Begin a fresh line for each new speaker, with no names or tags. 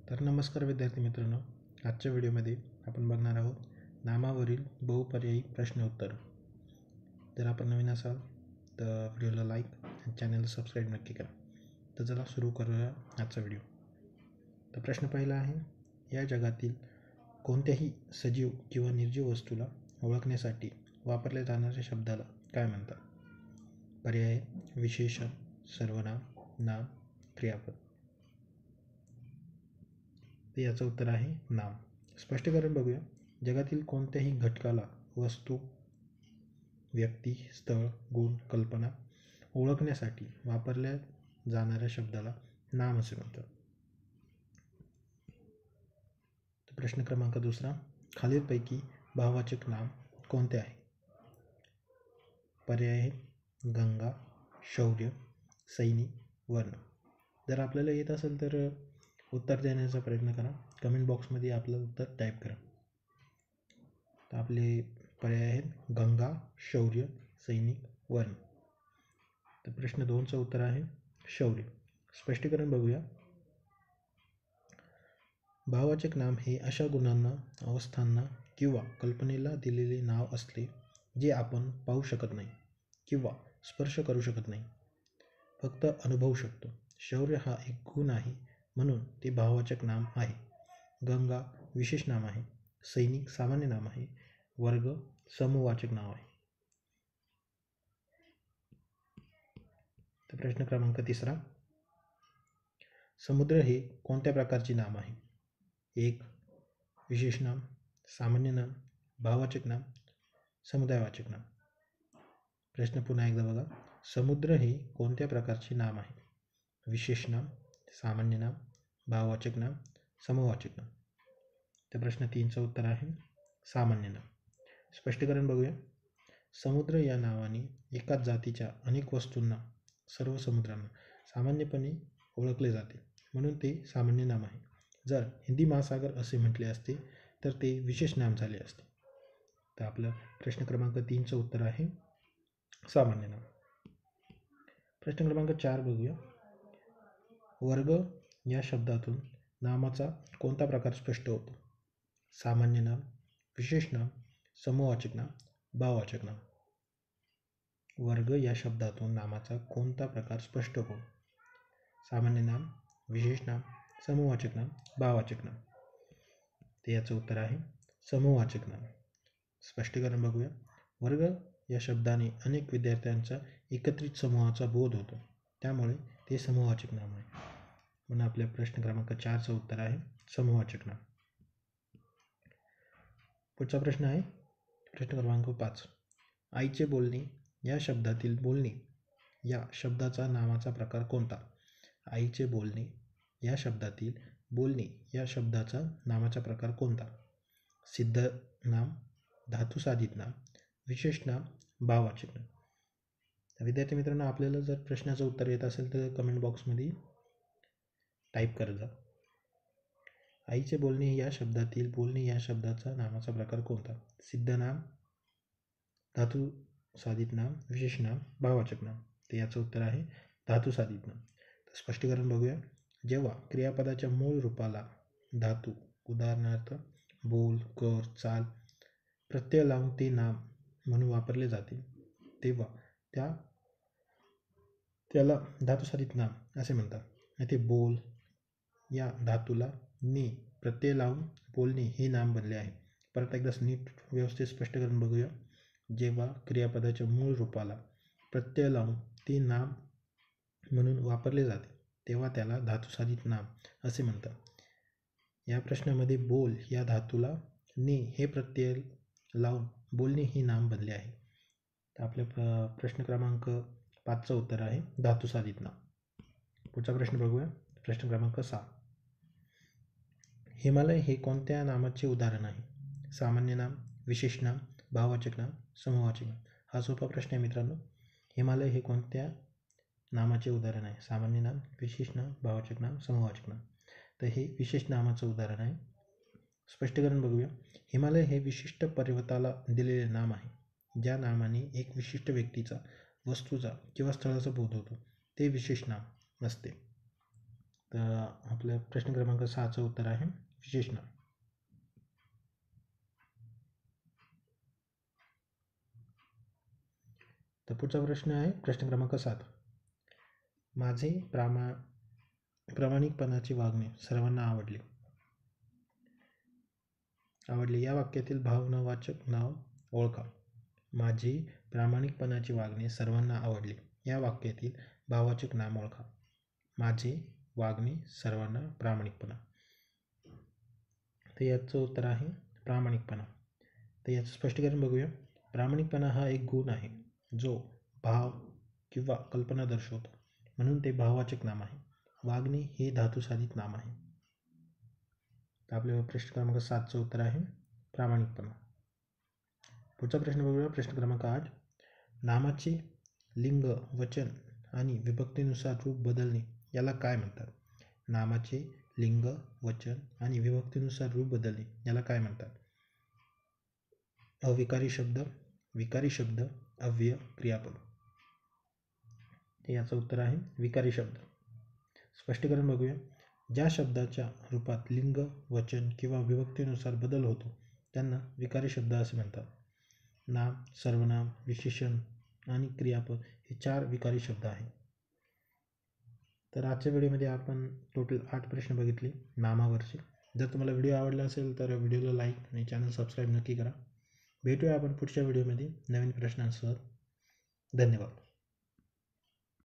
तर नमस्कार विद्यार्थी मित्रांनो, आजच्या व्हिडिओमध्ये आपण बघणार आहोत नामावरील बहुपर्यायी प्रश्न उत्तर. जर आपण नवीन असाल तर व्हिडिओला लाईक आणि चॅनलला सबस्क्राईब नक्की करा. तर चला सुरू करूया आजचा व्हिडिओ. तर प्रश्न पहिला आहे, या जगातील कोणत्याही सजीव किंवा निर्जीव वस्तूला ओळखण्यासाठी वापरल्या जाणाऱ्या शब्दाला काय म्हणतात? पर्याय आहे विशेषण, सर्वनाम, नाम, क्रियापद. तर याचं उत्तर आहे नाम. स्पष्टीकरण बघूया. जगातील कोणत्याही घटकाला वस्तू, व्यक्ती, स्थळ, गुण, कल्पना ओळखण्यासाठी वापरल्या जाणाऱ्या शब्दाला नाम असे म्हणतात. प्रश्न क्रमांक दुसरा, खालीलपैकी भाववाचक नाम कोणते आहे? पर्याय आहे गंगा, शौर्य, सैनिक, वर्ण. जर आपल्याला येत असेल तर उत्तर देण्याचा प्रयत्न करा. कमेंट बॉक्समध्ये आपलं उत्तर टाईप करा. तर आपले पर्याय आहेत गंगा, शौर्य, सैनिक, वर्ण. तर प्रश्न 2चं उत्तर आहे शौर्य. स्पष्टीकरण बघूया. भाववाचक नाम हे अशा गुणांना, अवस्थांना किंवा कल्पनेला दिलेले नाव असते जे आपण पाहू शकत नाही किंवा स्पर्श करू शकत नाही, फक्त अनुभवू शकतो. शौर्य हा एक गुण आहे म्हणून ते भाववाचक नाम आहे. गंगा विशेष नाम आहे. सैनिक सामान्य नाम आहे. वर्ग समूहवाचक नाव आहे. तर प्रश्न क्रमांक 3, समुद्र हे कोणत्या प्रकारचे नाम आहे? 1. विशेष नाम, सामान्य नाम, भाववाचक नाम, समुदायवाचक नाम. प्रश्न पुन्हा एकदा बघा. समुद्र हे कोणत्या प्रकारचे नाम आहे? विशेष नाम, सामान्य नाम, भाववाचक नाम, समूहवाचक नाम. तर प्रश्न 3चं उत्तर आहे सामान्य नाम. स्पष्टीकरण बघूया. समुद्र या नावाने एकाच जातीच्या अनेक वस्तूंना, सर्व समुद्रांना सामान्यपणे ओळखले जाते म्हणून ते सामान्य नाम आहे. जर हिंदी महासागर असे म्हटले असते तर ते विशेष नाम झाले असते. तर आपलं प्रश्न क्रमांक 3चं उत्तर आहे सामान्य नाम. प्रश्न क्रमांक 4 बघूया. वर्ग या शब्दातून नामाचा कोणता प्रकार स्पष्ट होतो? सामान्य नाम, विशेष नाम, समूहवाचक नाम, भाववाचक नाम. वर्ग या शब्दातून नामाचा कोणता प्रकार स्पष्ट होतो? सामान्य नाम, विशेष नाम, समूहवाचक नाम, भाववाचक नाम. तर याचं उत्तर आहे समूहवाचक नाम. स्पष्टीकरण बघूया. वर्ग या शब्दाने अनेक विद्यार्थ्यांचा एकत्रित समूहाचा बोध होतो, त्यामुळे ते समूहवाचक नाम आहे. म्हणून आपल्या प्रश्न क्रमांक 4चं उत्तर आहे समूहवाचक नाम. पुढचा प्रश्न आहे प्रश्न क्रमांक 5. आईचे बोलणे या शब्दातील बोलणे या शब्दाचा नामाचा प्रकार कोणता? आईचे बोलणे या शब्दातील बोलणे या शब्दाचा नामाचा प्रकार कोणता? सिद्ध नाम, धातुसाधित नाम, विशेष नाम, भाववाचक नाम. विद्यार्थी मित्रांनो, आपल्याला जर प्रश्नाचं उत्तर येत असेल तर कमेंट बॉक्समध्ये टाईप करत जा. आईचे बोलणे या शब्दातील बोलणे या शब्दाचा नामाचा प्रकार कोणता? सिद्ध नाम, धातुसाधित नाम, विशेष नाम, भाववाचक नाम. तर याचं उत्तर आहे धातुसाधित नाम. तर स्पष्टीकरण बघूया. जेव्हा क्रियापदाच्या मूळ रूपाला धातू, उदाहरणार्थ बोल, कर, चाल प्रत्यय लावून ते नाम म्हणून वापरले जाते तेव्हा त्याला धातुसाधित नाम असे म्हणतात. येथे बोल या धातूला ने प्रत्यय लावून बोलणे हे नाम बनले आहे. परत एकदा नीट व्यवस्थित स्पष्टीकरण बघूया. जेव्हा क्रियापदाच्या मूळ रूपाला प्रत्यय लावून ते नाम म्हणून वापरले जाते तेव्हा त्याला धातुसाधित नाम असे म्हणतात. या प्रश्नामध्ये बोल या धातूला ने हे प्रत्यय लावून बोलणे हे नाम बनले आहे. तर आपल्या प्रश्न क्रमांक 5चं उत्तर आहे धातुसाधित नाम. पुढचा प्रश्न बघूया. प्रश्न क्रमांक 6. हिमालय हे कोणत्या नामाचे उदाहरण आहे? सामान्य नाम, विशेष नाम, भाववाचक नाम, समूहवाचक नाम. हा सोपा प्रश्न आहे मित्रांनो. हिमालय हे कोणत्या नामाचे उदाहरण आहे? सामान्य नाम, विशेष नाम, भाववाचक नाम, समूहवाचक नाम. तर हे विशेष नामाचं उदाहरण आहे. स्पष्टीकरण बघूया. हिमालय हे विशिष्ट पर्वताला दिलेले नाम आहे. ज्या नामाने एक विशिष्ट व्यक्तीचा, वस्तूचा किंवा स्थळाचा बोध होतो ते विशेष नाम असते. तर आपल्या प्रश्न क्रमांक 6चं उत्तर आहे विशेषण. तर पुढचा प्रश्न आहे प्रश्न क्रमांक 7. माझे प्रामाणिकपणाची वागणे सर्वांना आवडले. या वाक्यातील भावनावाचक नाव ओळखा. माझी प्रामाणिकपणाची वागणे सर्वांना आवडले. या वाक्यातील भाववाचक नाम ओळखा. माझे वागणे सर्वांना प्रामाणिकपणा. तर याचं उत्तर आहे प्रामाणिकपणा. तर याचं स्पष्टीकरण बघूया. प्रामाणिकपणा हा एक गुण आहे जो भाव किंवा कल्पना दर्शवतो, म्हणून ते भाववाचक नाम आहे. वागणे हे धातुसाधित नाम आहे. तर आपल्या प्रश्न क्रमांक 7चं उत्तर आहे प्रामाणिकपणा. पुढचा प्रश्न बघूया. प्रश्न क्रमांक 8. नामाचे लिंग, वचन आणि विभक्तीनुसार रूप बदलणे याला काय म्हणतात? नामाचे लिंग, वचन आणि विभक्तीनुसार रूप बदलणे याला काय म्हणतात? अविकारी शब्द, विकारी शब्द, अव्यय, क्रियापद. याचं उत्तर आहे विकारी शब्द. स्पष्टीकरण बघूया. ज्या शब्दाच्या रूपात लिंग, वचन किंवा विभक्तीनुसार बदल होतो त्यांना विकारी शब्द असे म्हणतात. नाम, सर्वनाम, विशेषण आणि क्रियापद हे 4 विकारी शब्द आहेत. तर आजच्या व्हिडिओमध्ये आपण टोटल 8 प्रश्न बघितले नामावरचे. जर तुम्हाला व्हिडिओ आवडला असेल तर व्हिडिओला लाईक आणि चॅनल सबस्क्राईब नक्की करा. भेटूया आपण पुढच्या व्हिडिओमध्ये नवीन प्रश्नांसह. धन्यवाद.